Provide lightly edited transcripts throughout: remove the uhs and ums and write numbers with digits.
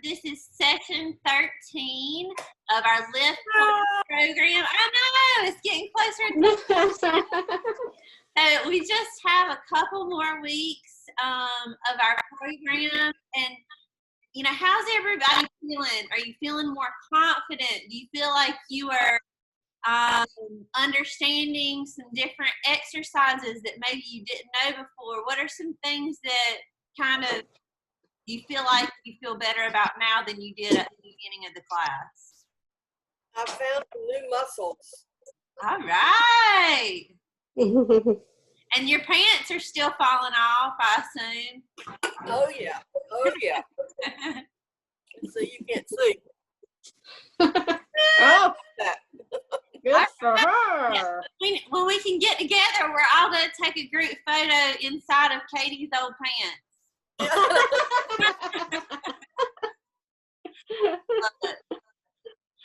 This is session 13 of our Lift program. I know, it's getting closer and closer. So we just have a couple more weeks of our program. And, you know, how's everybody feeling? Are you feeling more confident? Do you feel like you are understanding some different exercises that maybe you didn't know before? What are some things that kind of you feel like you feel better about now than you did at the beginning of the class? I found some new muscles. All right. And your pants are still falling off, I assume. Oh yeah. Oh yeah. So you can't see. Oh, good for her. Yeah. When we can get together, we're all going to take a group photo inside of Katie's old pants.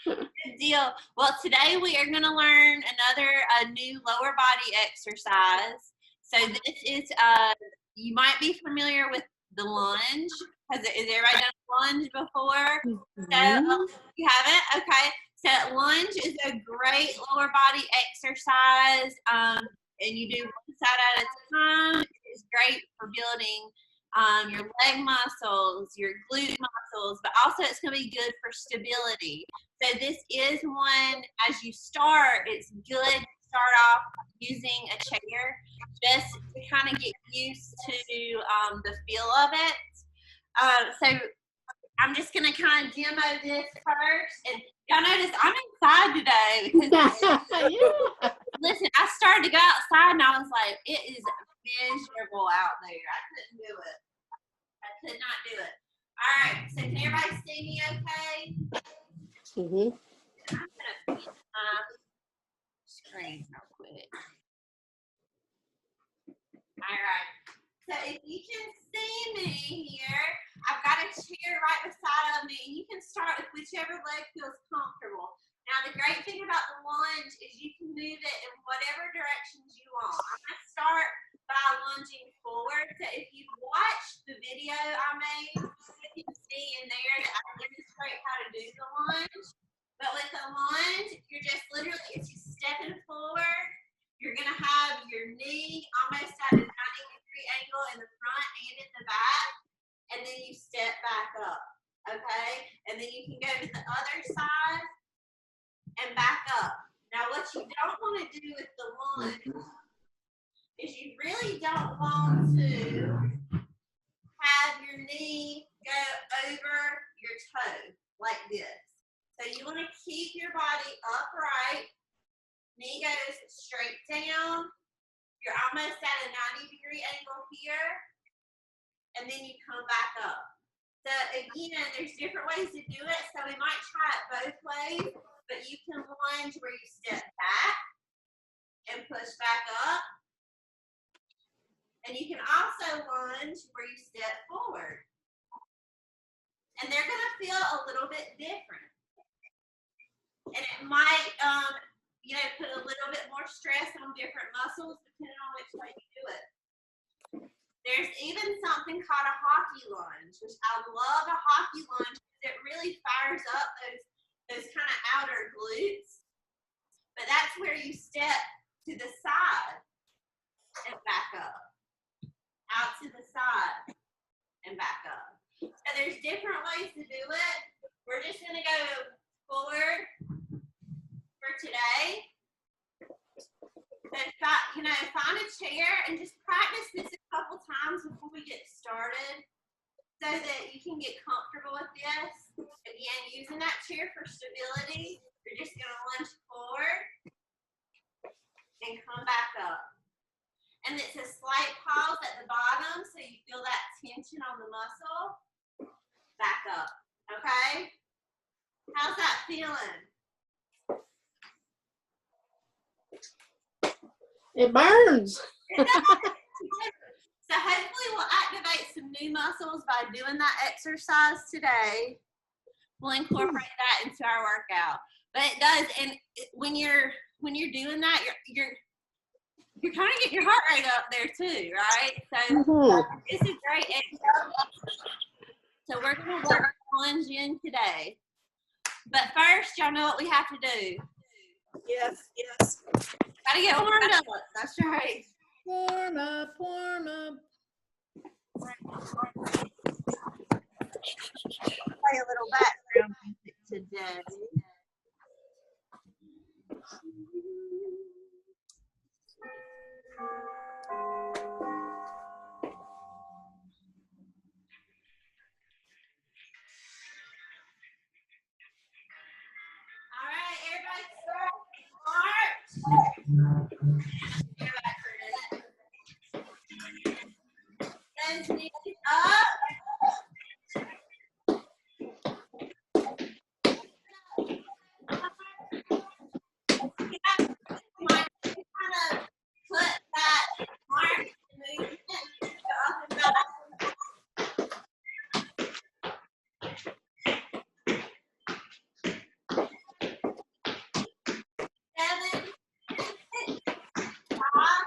Good deal. Well, today we are going to learn a new lower body exercise. So this is, you might be familiar with the lunge. Has everybody done a lunge before? So you haven't? Okay. So lunge is a great lower body exercise, and you do one side at a time. It's great for building your leg muscles, your glute muscles, but also it's going to be good for stability. So this is one, as you start, it's good to start off using a chair just to kind of get used to the feel of it. So I'm just going to kind of demo this first. And y'all notice I'm inside today because listen, I started to go outside and I was like, it is miserable out there. I couldn't do it. I could not do it. All right. So can everybody see me okay? Mm-hmm. I'm going to fix my screen real quick. All right. So if you can see me here, I've got a chair right beside of me, and you can start with whichever leg feels comfortable. Now, the great thing about the lunge is you can move it in whatever directions you want. I'm going to start by lunging forward. So if you've watched the video I made, you can see in there that I demonstrate how to do the lunge. But with the lunge, you're just literally, it's just stepping forward. You're going to have your knee almost at a 90-degree angle in the front and in the back. And then you step back up, okay? And then you can go to the other side and back up. Now, what you don't want to do with the lunge is you really don't want to have your knee go over your toe like this. So you want to keep your body upright. Knee goes straight down. You're almost at a 90-degree angle here. And then you come back up. So again, there's different ways to do it. So we might try it both ways, but you can lunge where you step back and push back up. And you can also lunge where you step forward. And they're going to feel a little bit different. And it might, put a little bit more stress on different muscles depending on which way you do it. There's even something called a hockey lunge, which I love a hockey lunge because it really fires up those kind of outer glutes. But that's where you step to the side and back up. Out to the side and back up. So there's different ways to do it. We're just going to go forward for today. So, find a chair and just practice this a couple times before we get started so that you can get comfortable with this. Again, using that chair for stability, you're just going to lunge forward and come back up. And it's a slight pause at the bottom so you feel that tension on the muscle. Back up, okay? How's that feeling? It burns. It does. So hopefully we'll activate some new muscles by doing that exercise today. We'll incorporate that into our workout. But it does, and when you're doing that, you're kind of getting your heart rate up there too, right? So it's a great exercise. So we're going to work on challenge in today. But first, y'all know what we have to do. Yes. Gotta get warmed up. That's right. Warm up, warm up. Play a little background music today. All right, everybody start. Let's knees up. Put that mark movement up and back. 7, 6, 5,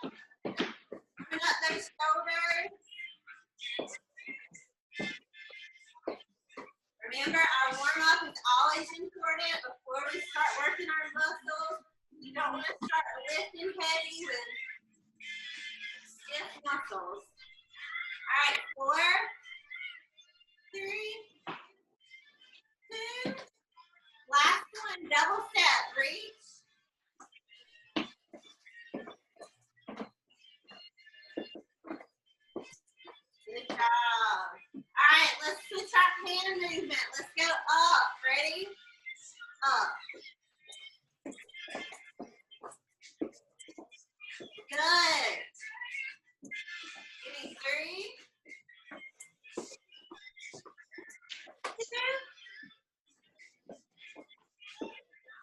'Open up those shoulders. Remember, our warm-up is always important before we start working our muscles. You don't want to start lifting heavy with stiff muscles. All right, 4, 3, 2. Last one, double step, reach. Good job. All right, let's switch our hand movement. Let's go up. Ready? Up. Good. Give me 3, 2.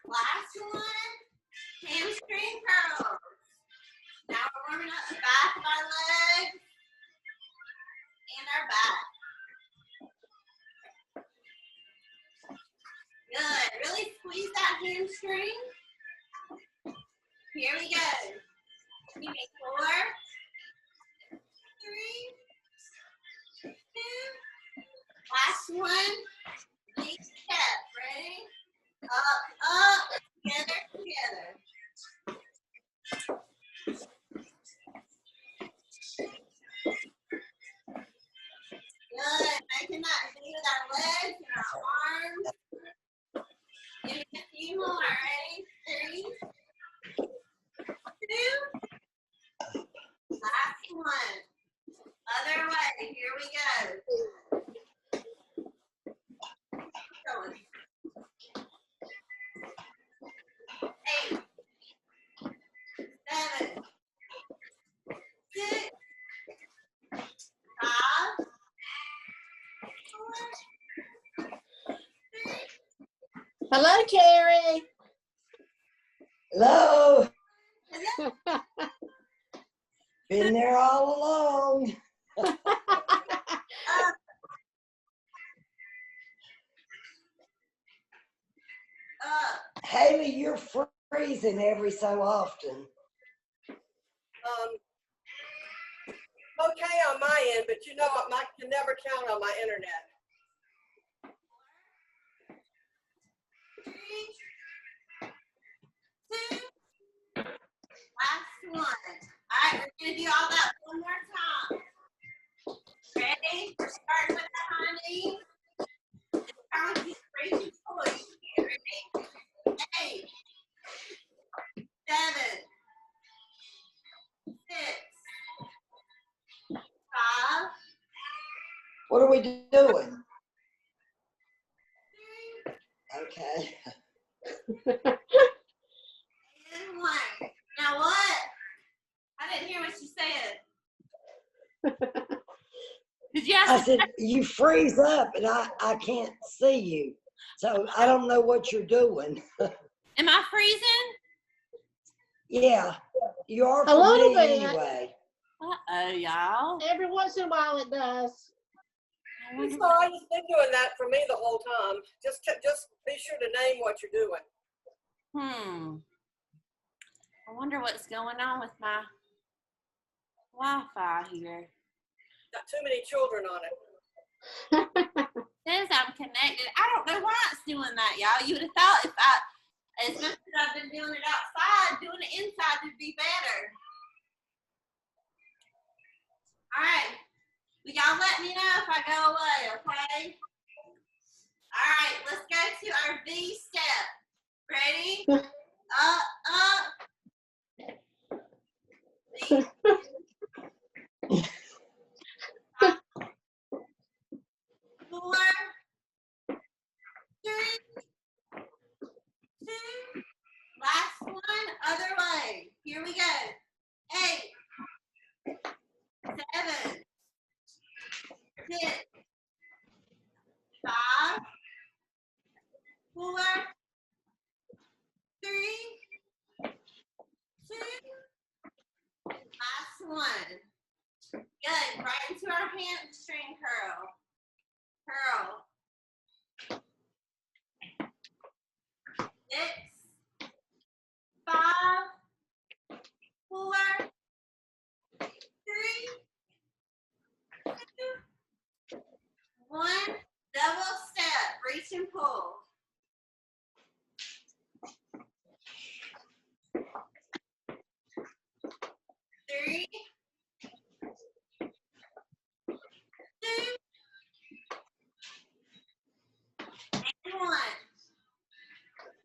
Last one. Hamstring curls. Now we're warming up the back of our legs and our back. Good. Really squeeze that hamstring. Here we go. Give me 4, 3, 2. Last one. Big step. Ready? Up, up. Together, together. Good. Making that do with our legs and our arms. Give me a few more. Ready? 3, 2. Last one. Other way. Here we go. Going. 8, 7, 6, 5, 4, 3. Hello, Carrie. Hello. Hello. Been there all along. Haley, you're freezing every so often. Okay on my end, but you know what? I can never count on my internet. 3, 2. Last one. All right, we're going to do all that one more time. Ready? We're starting with the high knee. It's time to raise your toes. Ready? 8, 7, 6, 5, What are we doing? 3, Okay. and 1. Now what? I didn't hear what you said. Did you I ask? said, you freeze up and I can't see you. So I don't know what you're doing. Am I freezing? Yeah, you are A for little me bit. anyway. Uh-oh, y'all. Every once in a while it does. I It's wonder what- fine. It's been doing that for me the whole time. Just be sure to name what you're doing. I wonder what's going on with my Wi-Fi here. Got too many children on it. Says I'm connected. I don't know why it's doing that, y'all. You would have thought if as much as I've been doing it outside, doing it inside would be better. All right. Well, y'all let me know if I go away, okay? All right, let's go to our V step. Ready? Up. V. 4, 3, 2. Last one, other way. Here we go. 8, 7, 6, 5, 4, 3, 2. Last one. Good. Right into our hamstring curl. Curl. 6, 5, 4, 3, 2, 1. Double step. Reach and pull. 3, 2, and 1.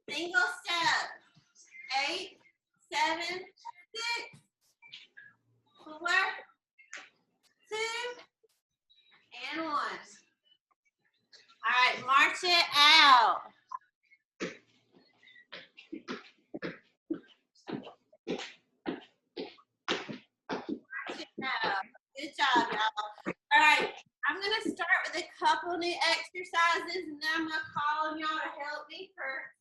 Single step. 8, 7, 6, 4, 2, and 1. All right, march it out. March it out. Good job, y'all. All right, I'm going to start with a couple new exercises, and then I'm going to call on y'all to help me for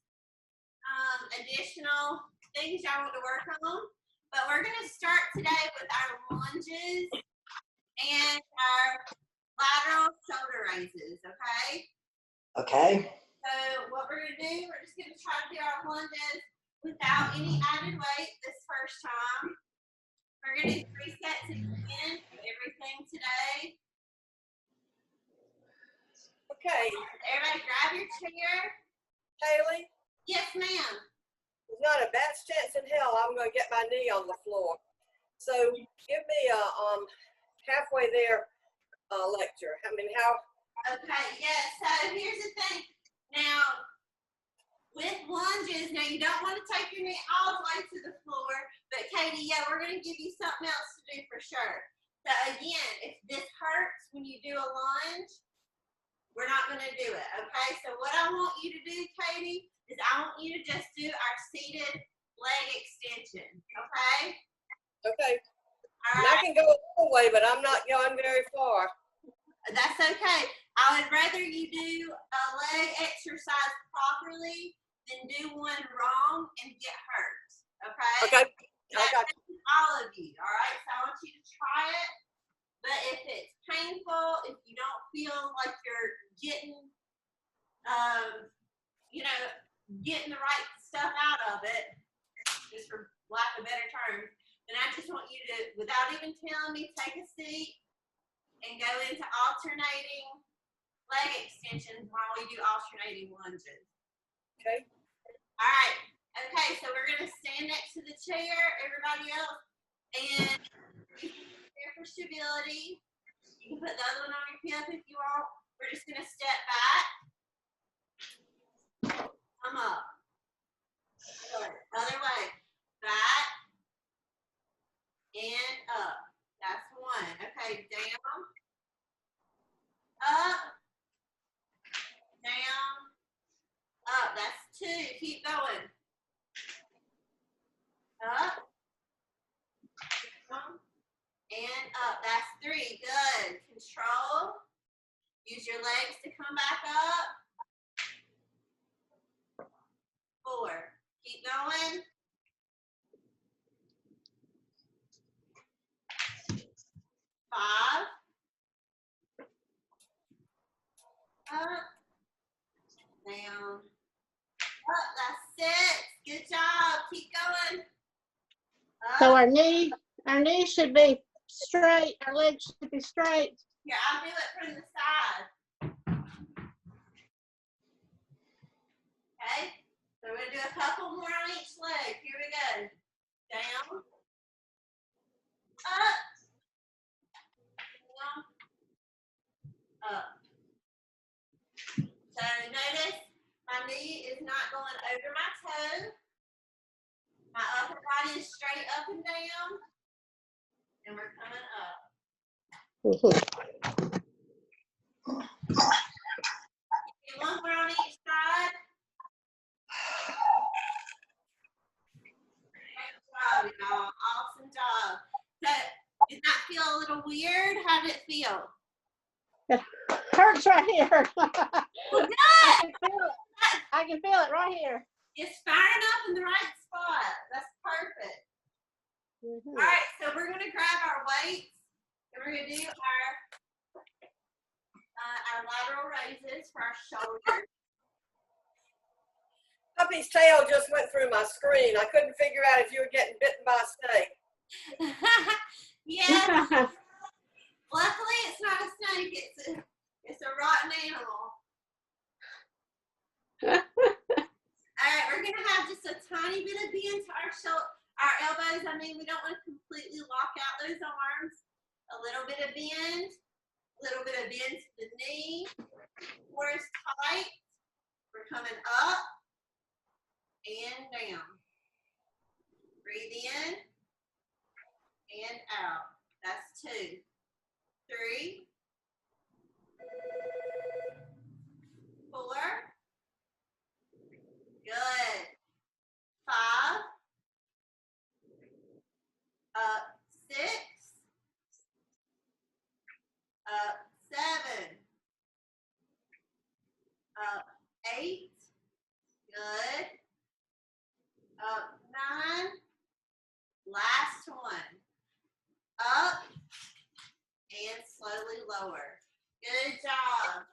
additional things y'all want to work on. But we're going to start today with our lunges and our lateral shoulder raises, okay? Okay. So what we're going to do, we're just going to try to do our lunges without any added weight this first time. We're going to do 3 sets again, everything today. Okay, Everybody grab your chair. Haley, Yes, ma'am. there's not a bat's chance in hell I'm going to get my knee on the floor. So give me a halfway there lecture. I mean, how? Okay, yes. So here's the thing. Now, with lunges, now you don't want to take your knee all the way to the floor, but Katie, yeah, we're going to give you something else to do for sure. So again, if this hurts when you do a lunge, we're not going to do it, okay? So what I want you to do, Katie, is I want you to just do our seated leg extension, okay? Okay. All And I right, can go a little way, but I'm not going very far. that's okay. I would rather you do a leg exercise properly than do one wrong and get hurt, okay? Okay. I That got is all of you, all right? So I want you to try it, but if it's painful, if you don't feel like you're getting, getting the right stuff out of it, just for lack of better terms, then I just want you to, without even telling me, take a seat and go into alternating leg extensions while we do alternating lunges. Okay. All right. Okay, so we're going to stand next to the chair, everybody else, and there for stability. You can put the other one on your hip if you want. We're just going to step back. Come up. Good. Other way. Back. And up. That's 1. Okay, down. Up. Down. Up. That's 2. Keep going. Up. Down. And up. That's 3. Good. Control. Use your legs to come back up. 4. Keep going. 5. So our knee should be straight, our legs should be straight. Here, I'll do it from the side. Okay, so we're gonna do a couple more on each leg. Here we go. Down, up, down, up. So notice my knee is not going over my toe. My upper body is straight up and down. And we're coming up. Okay, one more on each side. Great job, y'all. Awesome job. So, did that feel a little weird? How did it feel? Hurts right here. Well, good. I can feel it right here. It's firing up in the right spot. That's perfect. All right, so we're going to grab our weights and we're going to do our lateral raises for our shoulders. Puppy's tail just went through my screen. I couldn't figure out if you were getting bitten by a snake. Yeah. Luckily, it's not a snake. It's a rotten animal. All right, we're going to have just a tiny bit of bend to our elbows. I mean, we don't want to completely lock out those arms. A little bit of bend. A little bit of bend to the knee. Core is tight. We're coming up and down. Breathe in and out. That's 2. 3. 4. Good. 5. Up 6. Up 7. Up 8. Good. Up 9. Last one. Up and slowly lower. Good job.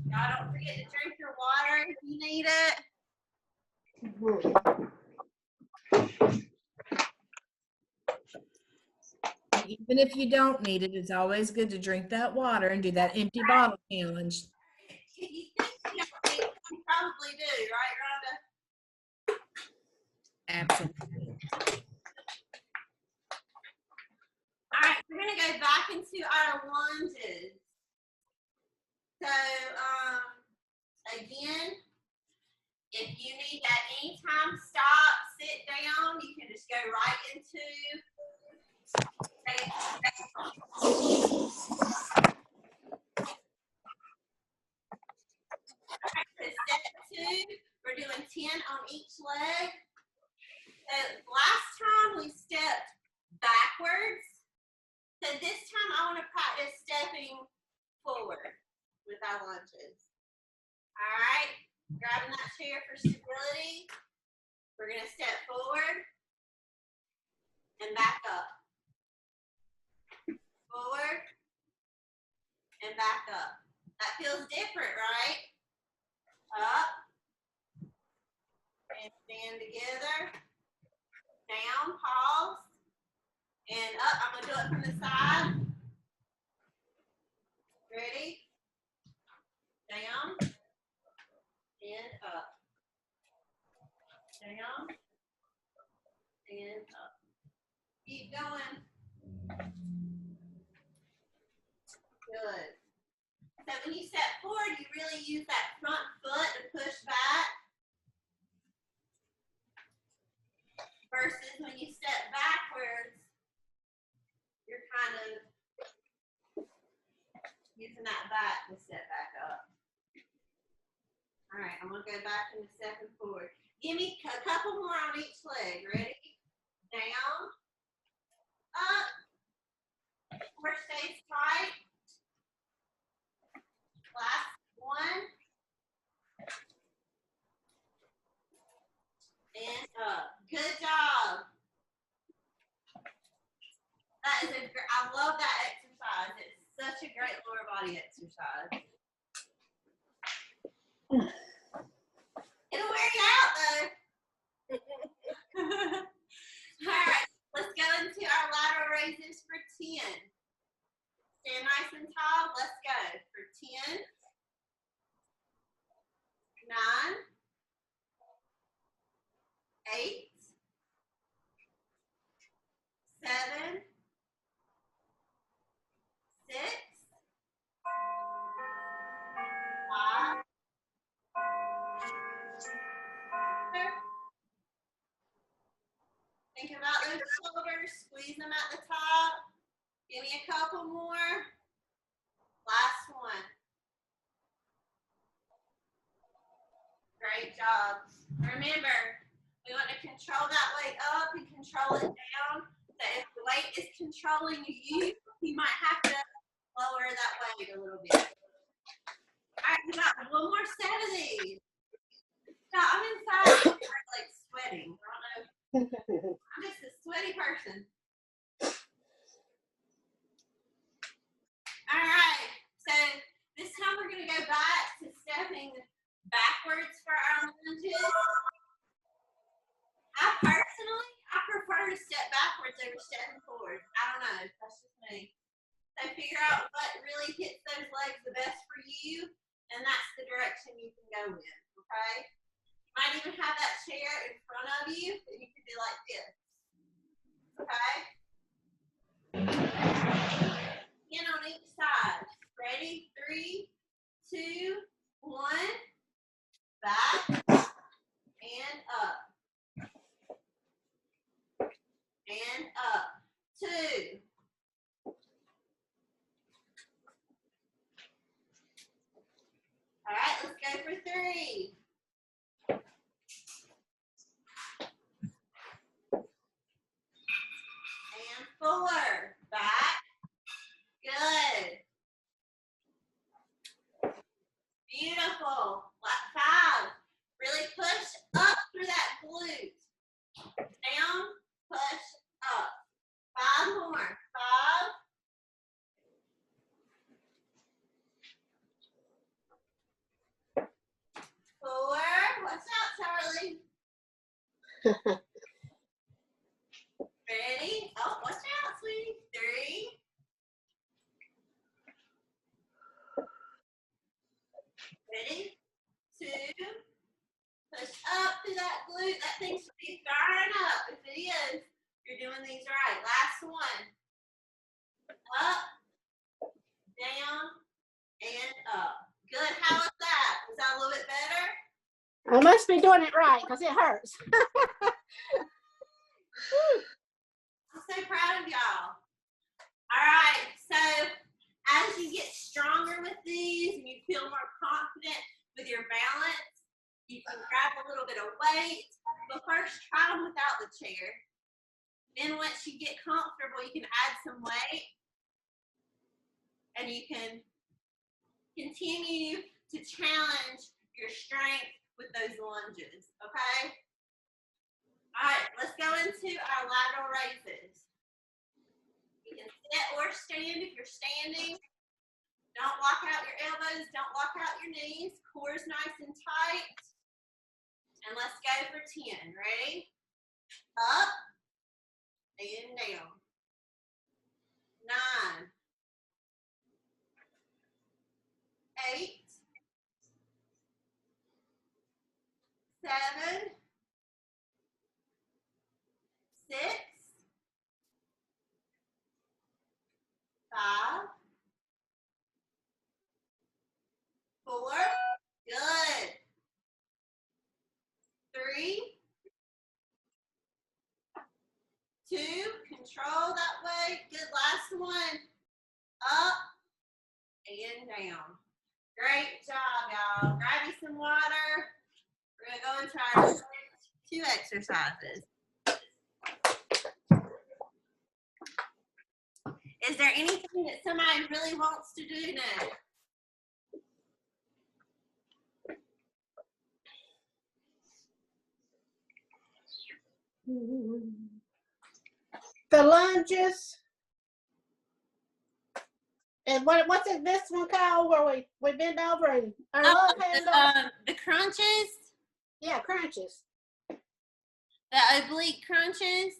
Y'all don't forget to drink your water if you need it. Even if you don't need it, it's always good to drink that water and do that empty bottle challenge. If you think you don't need it, you probably do, right, Rhonda? Absolutely. All right, we're gonna go back into our lunges. So, again, if you need at any time stop, sit down, you can just go right into Alright, so step 2, we're doing 10 on each leg. So last time we stepped backwards. So this time I want to practice stepping forward with our lunges. All right, grabbing that chair for stability. We're going to step forward and back up. Forward and back up. That feels different, right? Up and stand together. Down, pause, and up. I'm going to do it from the side. Ready? Down and up. Down and up. Keep going. Good. So when you step forward, you really use that front foot to push back. Versus when you step backwards, you're kind of using that back to step back up. All right, I'm going to go back and stepping forward. Give me a couple more on each leg. Ready? Down, up, core stays tight. Last one. And up. Good job. That is I love that exercise. It's such a great lower body exercise. It'll wear you out though. All right, let's go 8, 7, 6, 5, 4. Think about those shoulders, squeeze them at the top. Give me a couple more. Last one. Great job. Remember, we want to control that weight up and control it down. So if the weight is controlling you, you might have to lower that weight a little bit. All right, we got one more set of these. Now, I'm inside, I'm like sweating. I don't know. I'm just a sweaty person. All right, so this time we're going to go back to stepping backwards for our lunges. I prefer to step backwards over stepping forward. I don't know, that's just me. So figure out what really hits those legs the best for you, and that's the direction you can go in, okay? You might even have that chair in front of you, and you can do like this, okay? Again on each side. Ready? 3, 2, 1. Back and up. And up. 2. All right, let's go for 3. And 4. Back. Good. Beautiful. 5. Really push up through that glute. Down, push up. 5 more. 5. 4. Watch out, Charlie. Ready? Oh, watch out, sweetie. 3. Ready? 2. Push up through that glute. That thing should be firing up. If it is, you're doing these right. Last one. Up, down, and up. Good. How was that? Was that a little bit better? I must be doing it right because it hurts. I'm so proud of y'all. All right. So as you get stronger with these and you feel more confident with your balance, you can grab a little bit of weight, but first try them without the chair. Then once you get comfortable, you can add some weight and you can continue to challenge your strength with those lunges, okay? All right, let's go into our lateral raises. You can sit or stand if you're standing. Don't lock out your elbows, don't lock out your knees. Core is nice and tight. And let's go for 10. Ready? Up and down. 9. 8. 7. 6. 5. 4. Good. 3. 2. Control that way. Good. Last one. Up and down. Great job, y'all. Grab you some water. We're going to go into our next 2 exercises. Is there anything that somebody really wants to do now? The lunges. And what's it, this one called where we bend over and our love handle? The crunches. Yeah, crunches. The oblique crunches.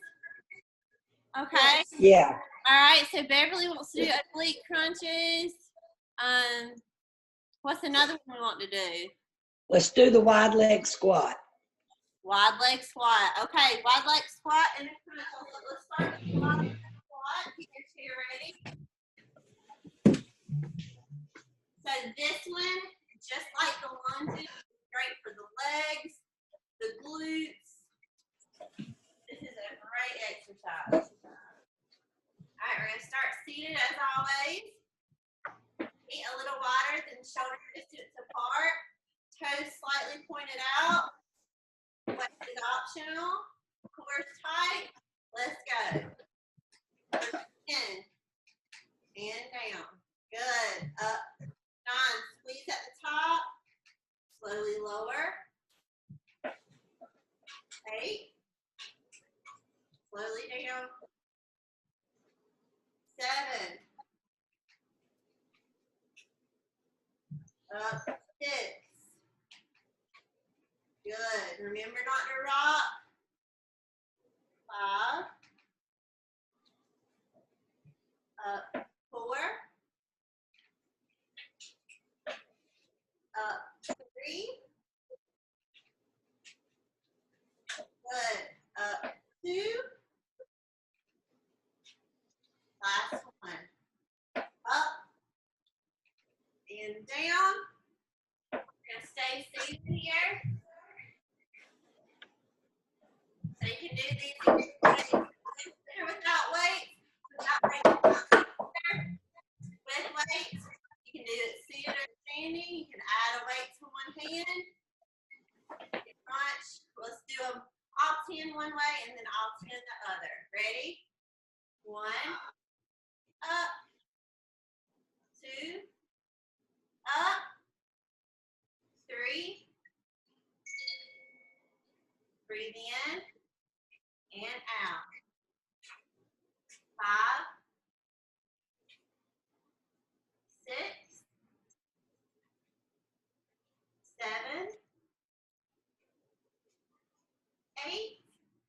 Okay. Yeah. All right. So Beverly wants to do oblique crunches. What's another one we want to do? Let's do the wide leg squat. Wide leg squat. Okay, wide leg squat and a crunch. Let's start with the wide leg squat. Get your chair ready. So this one, just like the lunges, is great for the legs, the glutes. This is a great exercise. All right, we're gonna start seated as always. Feet a little wider than shoulder distance apart. Toes slightly pointed out. Waist is optional. Core tight. Let's go. 10 and down. Good. Up. 9. Squeeze at the top. Slowly lower. 8. Slowly down. 7. Up. 6. Good. Remember not to rock. 5. Up. 4. Up. 3. Good. Up. 2. Last one. Up and down. We're gonna stay seated here. So you can do these without weights, with weights. You can do it seated or standing. You can add a weight to one hand. Crunch. Let's do them all 10 one way and then all 10 the other. Ready? 1. Up. 2. Up. 3. Breathe in and out. 5. 6. 7. 8.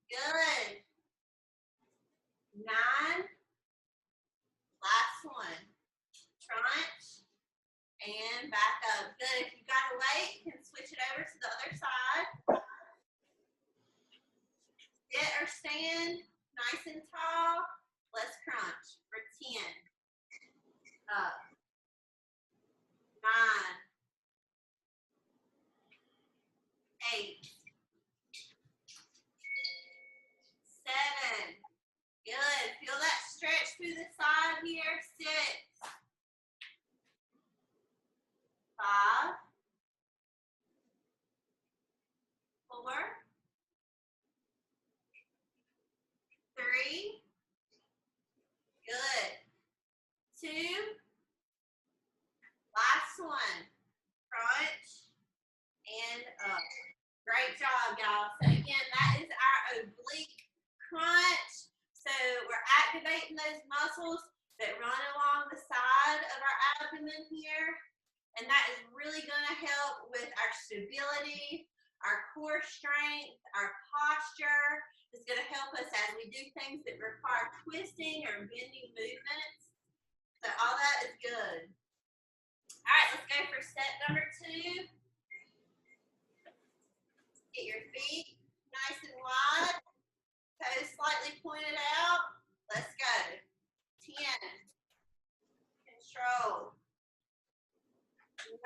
Good. 9. Last one. Crunch and back up. Good. If you got a weight, you can switch it over to the other side. Sit or stand nice and tall. Let's crunch for 10. Up. 9. 8. 7. Good. Feel that stretch through the side here. 6. 5. 4. 3. Good. 2. Last one. Crunch and up. Great job, y'all. So again, that is our oblique crunch. So we're activating those muscles that run along the side of our abdomen here. And that is really going to help with our stability, our core strength, our posture. It's going to help us as we do things that require twisting or bending movements. So all that is good. All right, let's go for set number 2. Get your feet nice and wide. Toes slightly pointed out. Let's go. 10. Control. 9.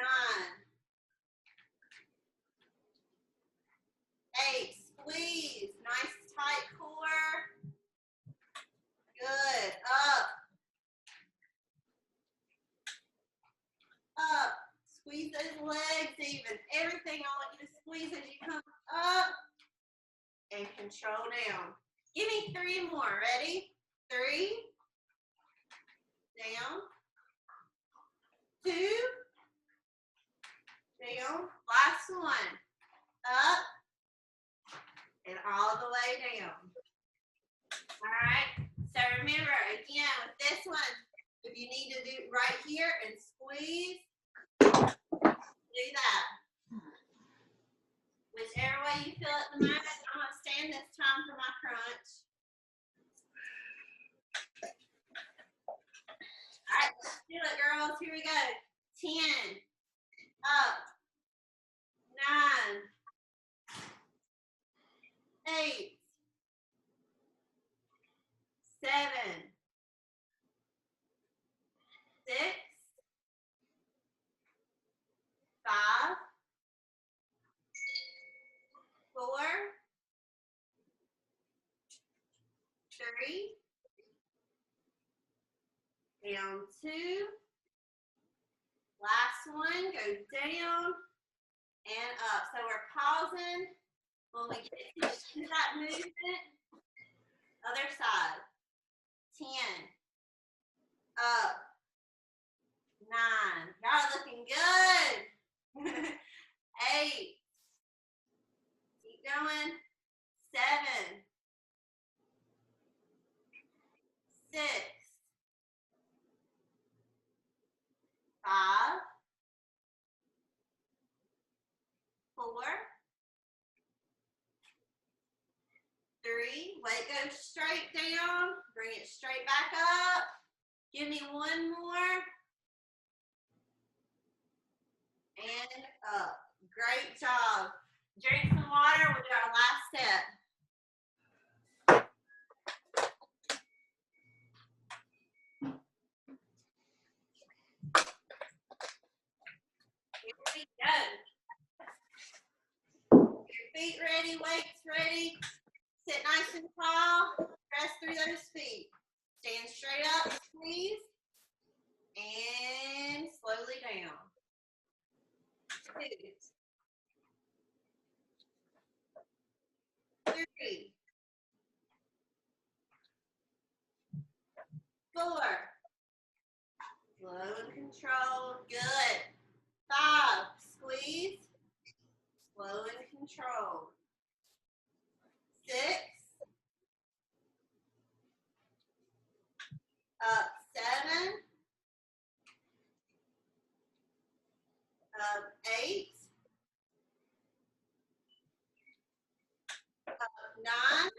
8. Squeeze. Nice tight core. Good. Up. Up. Squeeze those legs even. Everything I want you to squeeze as you come up. And control down. Give me 3 more. Ready? 3. Down. 2. Down. Last one. Up. And all the way down. All right. So remember, again, with this one, if you need to do right here and squeeze, do that. Whichever way you feel at the moment. I'm going to stand this time for my crunch. All right, let's do it, girls. Here we go. 10. Up. 9. 3. Down 2. Last one, go down and up. So we're pausing when we get to that movement. Other side. 10. Up. 9. Y'all are looking good. 8. Keep going. 7. 6. 5. 4. 3. Weight goes straight down. Bring it straight back up. Give me one more. And up. Great job. Drink some water. We'll do our last step. Here we go. Your feet ready, weights ready. Sit nice and tall. Press through those feet. Stand straight up, squeeze. And slowly down. 2. 3. 4. Slow and controlled. Good. 5. Squeeze. Slow and controlled. 6. Up. 7. Up. 8. Up. 9.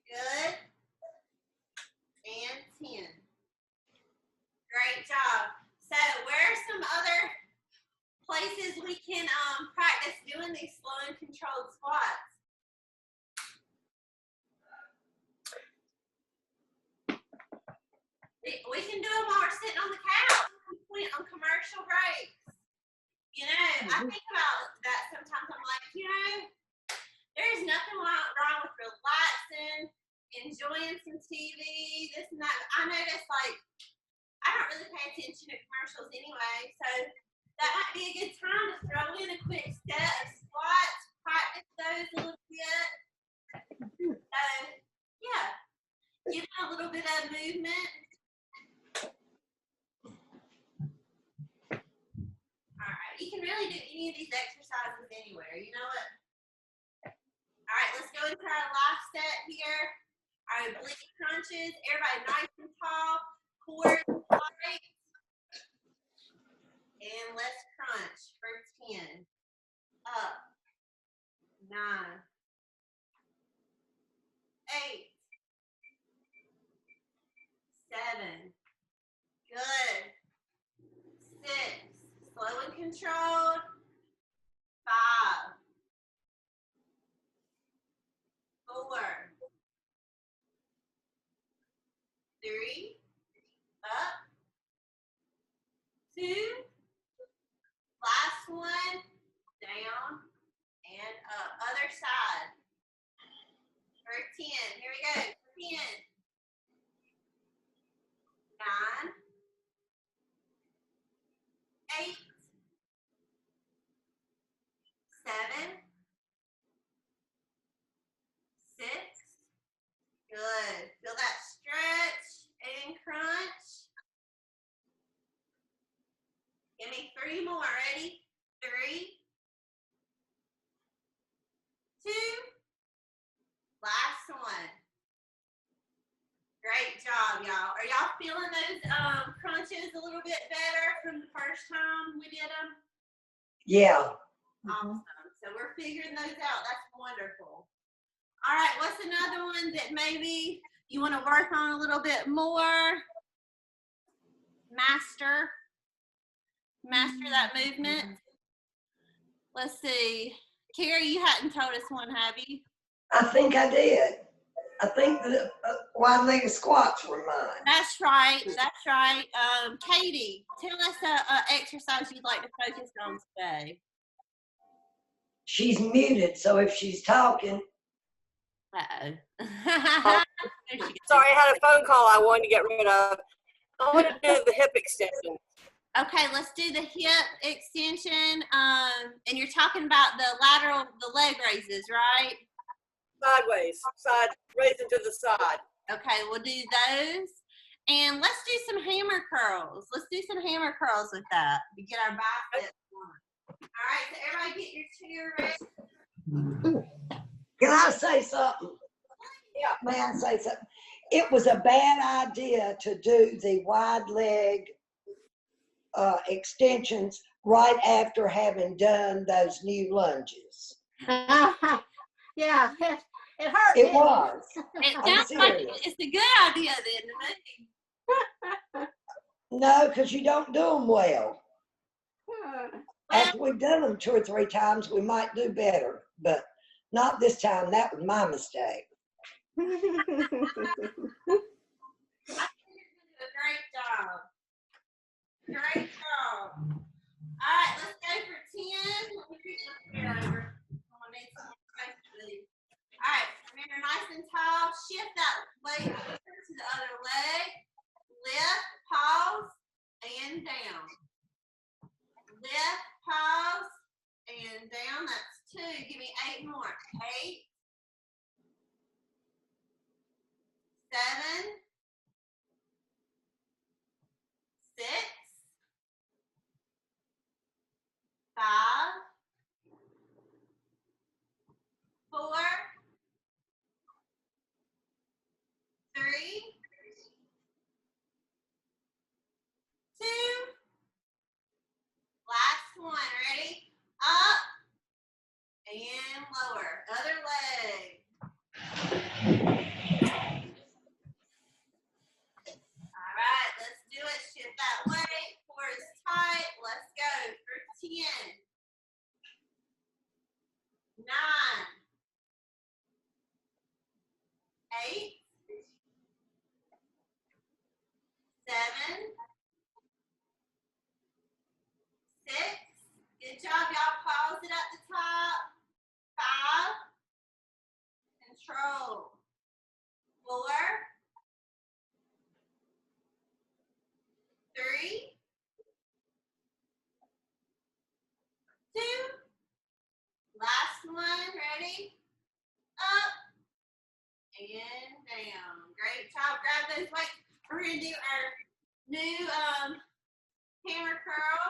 Good. And 10. Great job. So where are some other places we can practice doing these slow and controlled squats? We can do them while we're sitting on the couch on commercial breaks. You know, I think about that sometimes. I'm like, you know, there's nothing wrong with relaxing, enjoying some TV, this and that. I notice, like, I don't really pay attention to commercials anyway, so that might be a good time to throw in a quick set of squats, practice those a little bit. So, yeah, give it a little bit of movement. All right, you can really do any of these exercises anywhere, you know what? All right, let's go into our last set here. Our oblique crunches. Everybody nice and tall. Core tight. And let's crunch for 10. Up. 9. 8. 7. Good. 6. Slow and controlled. 5. 4. 3. Up. 2. Last one. Down and up. Other side. For 10. Here we go. 10. 9. 8. 7. 6. Good. Feel that stretch and crunch. Give me 3 more. Ready? 3. 2. Last one. Great job, y'all. Are y'all feeling those crunches a little bit better from the first time we did them? Yeah. Awesome. So we're figuring those out. That's wonderful. All right, what's another one that maybe you want to work on a little bit more? Master that movement. Let's see. Carrie, you hadn't told us one, have you? I think I did. I think the wide-legged squats were mine. That's right. That's right. Katie, tell us an exercise you'd like to focus on today. She's muted, so if she's talking. Uh-oh. There she goes. Sorry, I had a phone call I wanted to get rid of. I want to do the hip extension. Okay, let's do the hip extension. And you're talking about the leg raises, right? Sideways, raising to the side. Okay, we'll do those. And let's do some hammer curls. Let's do some hammer curls with that to get our biceps going. All right, so everybody get your chair ready. Can I say something? Yeah. May I say something? It was a bad idea to do the wide leg extensions right after having done those new lunges. Yeah, it hurt. It was. It I'm sounds like serious. it's a good idea then to me. No, because you don't do them well. Well, After we've done them 2 or 3 times, we might do better, but not this time. That was my mistake. I think you're going to do a great job. Great job. All right, let's go for 10. Let me pick my chair over. I'm going to need some more space for these. All right, remember, nice and tall. Shift that weight over to the other leg. Lift, pause, and down. Lift, pause, and down. That's 2. Give me 8 more. 8, 7, 6, 5, 4, 3, 2. Last one. Ready? Up and lower. Other leg. All right, let's do it. Shift that weight. Core is tight. Let's go for 10, 9, 8, 7, 6. Good job, y'all. Pause it at the top. 5. Control. 4, 3, 2. Last one. Ready? Up and down. Great job. Grab those weights. We're going to do our new hammer curl.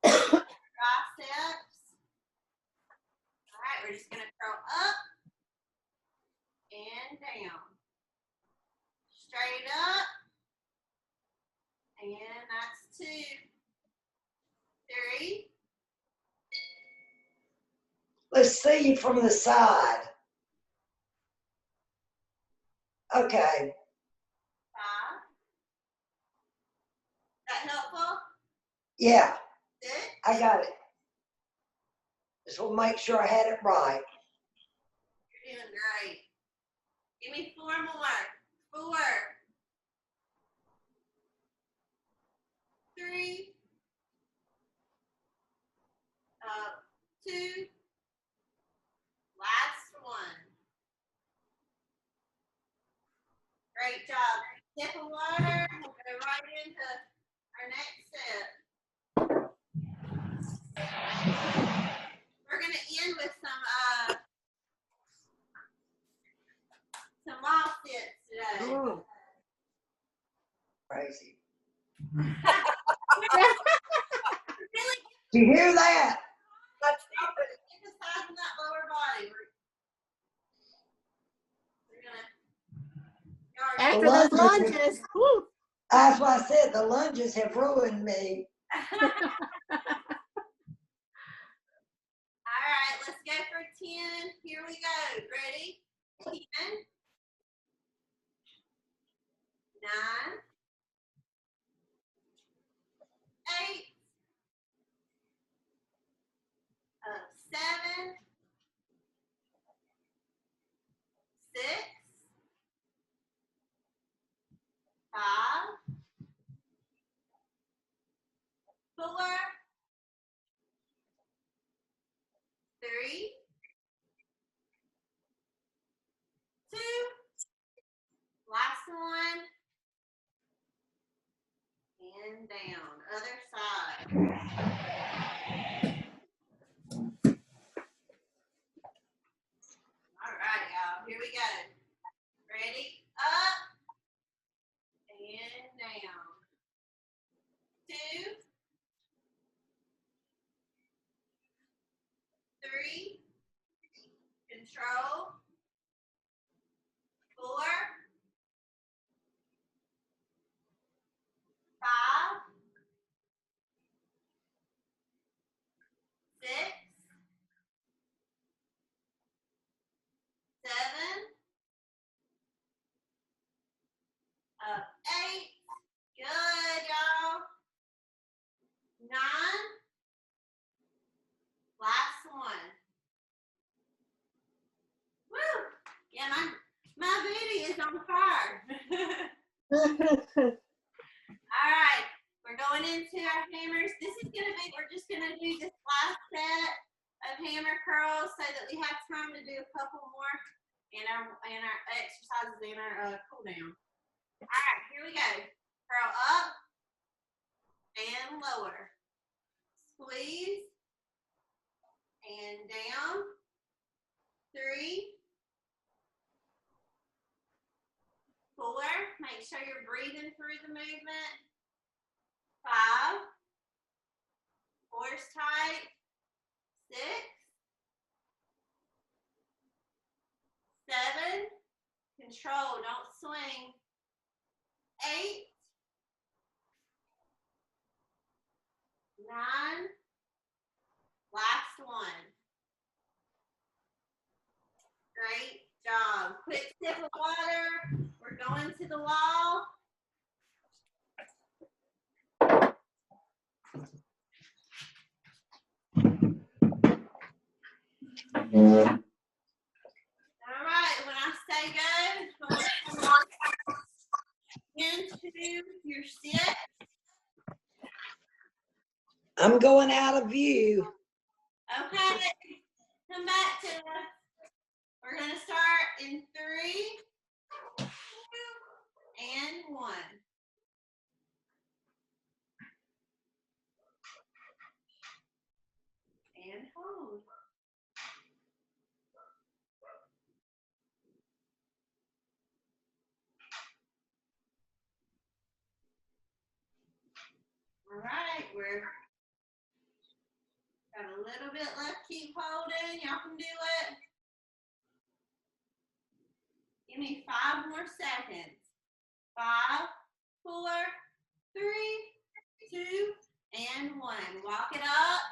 Triceps. All right, we're just going to curl up and down. Straight up. And that's 2, 3. Let's see you from the side. Okay. 5. That helpful? Yeah, 6. I got it. Just want to make sure I had it right. You're doing great. Give me 4 more. 4, 3. 2. Last one. Great job. Sip of water. We'll go right into our next step. We're going to end with some wall sits today. Mm. Crazy. Really Do you hear that? emphasizing that lower body. We're gonna. After those lunges, whew. That's why I said the lunges have ruined me. All right, let's go for 10. Here we go. Ready? 10, 9, 8, 7, 6, 5, 4, 3, and down. Other side. All right, y'all. Here we go. Ready? Up and down. 2, 3. Control. 4, 5, 6, 7, up 8. Good, y'all. 9. Last one. Woo! Yeah, my booty is on fire. All right, we're going into our hammers. We're just gonna do this last set of hammer curls so that we have time to do a couple more and our exercises and our cool down. All right, here we go. Curl up and lower. Squeeze and down. 3, 4. Make sure you're breathing through the movement. 5. Force tight. 6, 7. Control, don't swing. 8, 9. Last one. Great job. Quick sip of water. We're going to the wall. All right, when I say go, into your sit. I'm going out of view. Okay, come back to us. We're going to start in 3, 2, and 1. And hold. All right, we're got a little bit left. Keep holding. Y'all can do it. Give me 5 more seconds. 5, 4, 3, 2, and 1. Walk it up.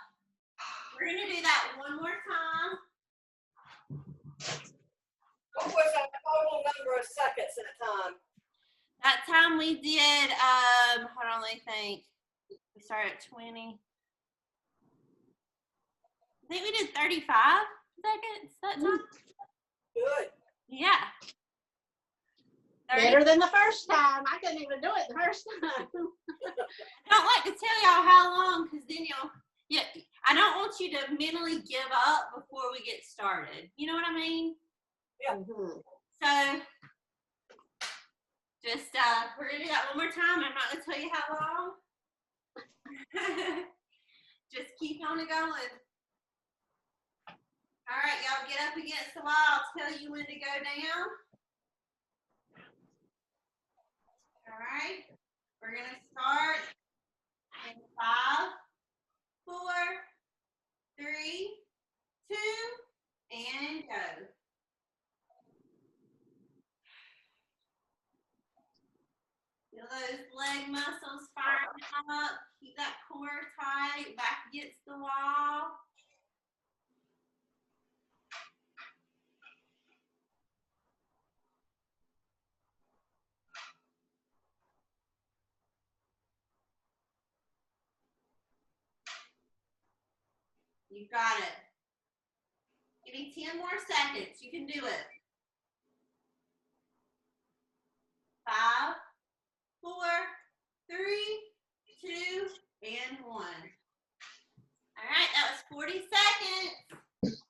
We're going to do that one more time. What was our total number of seconds that time? That time we did, hold on, let me think. We started at 20. I think we did 35 seconds that time. Good. Yeah. 30. Better than the first time. I couldn't even do it the first time. I don't like to tell y'all how long, because then I don't want you to mentally give up before we get started. You know what I mean? Yeah. So, just, we're going to do that one more time. I'm not going to tell you how long. Just keep on it going. All right, y'all get up against the wall. I'll tell you when to go down. All right, we're going to start in 5, 4, 3, 2, and go. Feel those leg muscles firing up. Keep that core tight, back against the wall. You got it. Give me 10 more seconds. You can do it. 5, 4, 3, 2, and 1. All right, that was 40 seconds.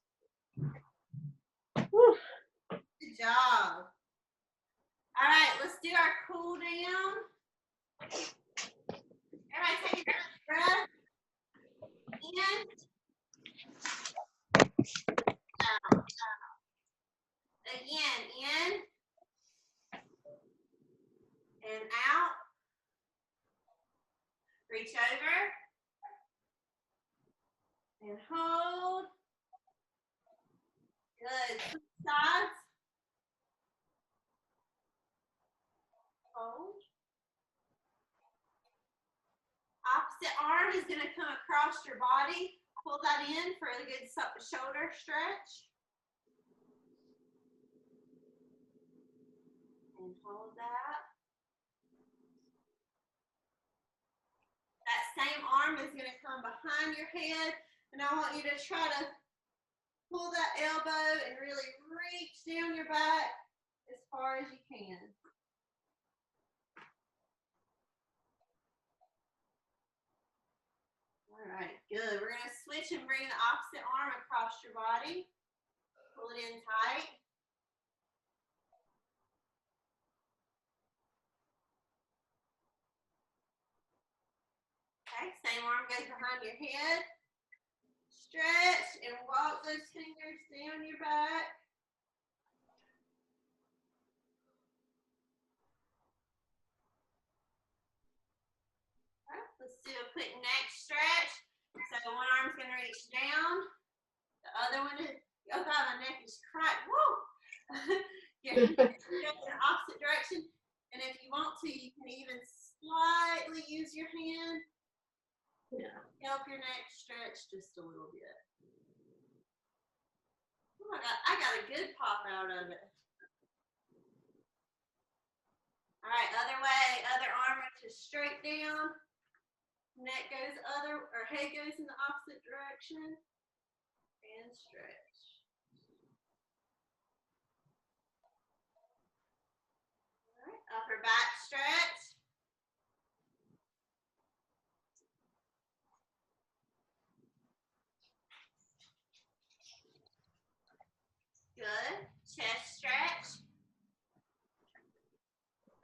Whew. Good job. All right, let's do our cool down. All Good. Switch sides. Hold. Opposite arm is going to come across your body. Pull that in for a good shoulder stretch. And hold that. That same arm is going to come behind your head. And I want you to try to pull that elbow and really reach down your back as far as you can. All right, good. We're going to switch and bring the opposite arm across your body. Pull it in tight. Okay, same arm goes behind your head. Stretch and walk those fingers down your back. All right, let's do a quick neck stretch. So one arm's going to reach down. The other one is, oh God, my neck is cracked. Woo! You're going in the opposite direction. And if you want to, you can even slightly use your hand. Yeah. Help your neck stretch just a little bit. Oh my God, I got a good pop out of it. All right, other way, other arm reaches straight down. Neck goes head goes in the opposite direction. And stretch. All right, upper back stretch. Good. Chest stretch.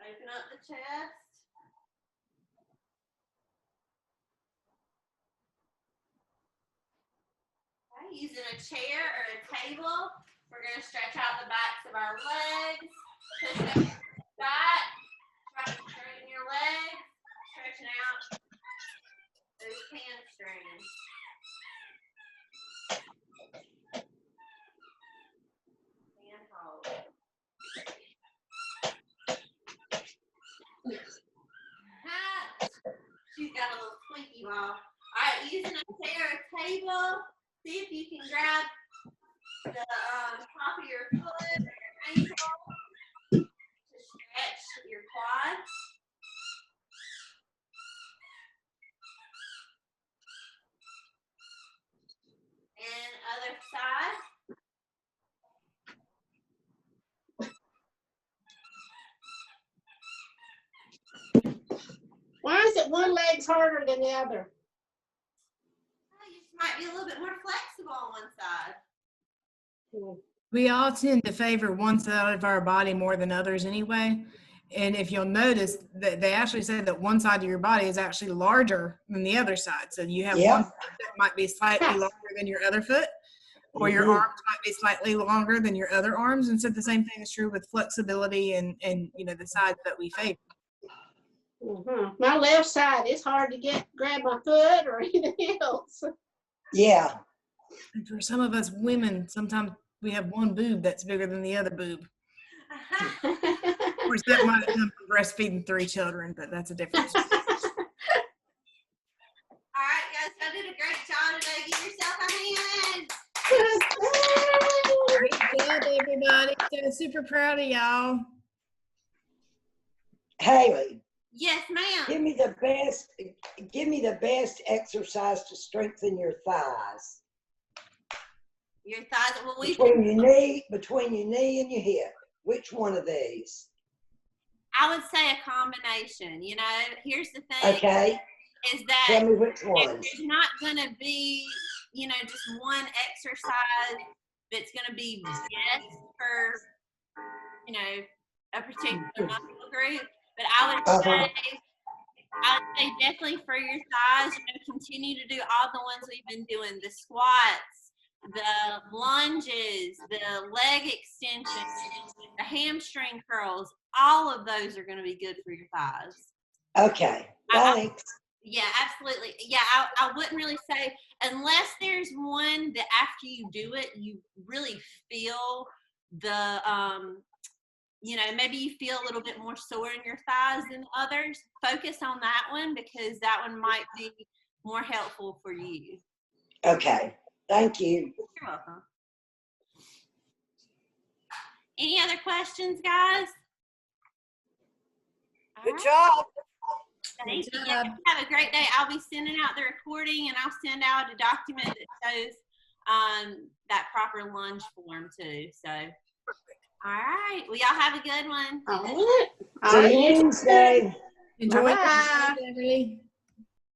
Open up the chest. Okay, using a chair or a table, we're going to stretch out the backs of our legs. Push them back. Try to straighten your legs. Stretching out those hamstrings. And hold. She's got a little squeaky ball. All right, using a chair or table, see if you can grab the top of your foot or your ankle to stretch your quads. And other side. Why is it one leg's harder than the other? You just might be a little bit more flexible on one side. We all tend to favor one side of our body more than others anyway. And if you'll notice that they actually say that one side of your body is actually larger than the other side. So you have Yep. one foot that might be slightly longer than your other foot, or your Mhm. arms might be slightly longer than your other arms. And so the same thing is true with flexibility and you know, the sides that we favor. My left side, it's hard to grab my foot or anything else. Yeah. And for some of us women, sometimes we have one boob that's bigger than the other boob. Of course, that might have come from breastfeeding 3 children, but that's a difference. All right, guys, I did a great job today. Give yourself a hand. Great job, everybody. So super proud of y'all. Haley, Yes, ma'am. give me the best exercise to strengthen your thighs. Your thighs. Well, Between your knee and your hip. Which one of these? I would say a combination. You know, here's the thing. Okay. Is that Tell me which ones. there's not going to be, you know, just one exercise that's going to be best for, you know, a particular muscle group. But I would say definitely for your thighs, you know, continue to do all the ones we've been doing, the squats, the lunges, the leg extensions, the hamstring curls. All of those are going to be good for your thighs. Okay. Thanks. Yeah, absolutely. Yeah, I wouldn't really say, unless there's one that after you do it, you really feel the, maybe you feel a little bit more sore in your thighs than others. Focus on that one because that one might be more helpful for you. Okay, thank you. You're welcome. Any other questions, guys? All Good right. job. Thank Good you. job. Yeah, have a great day. I'll be sending out the recording and I'll send out a document that shows that proper lunge form too. So, all right. Well, y'all have a good one. All right. All See right. you Wednesday. Enjoy Bye-bye. Beverly.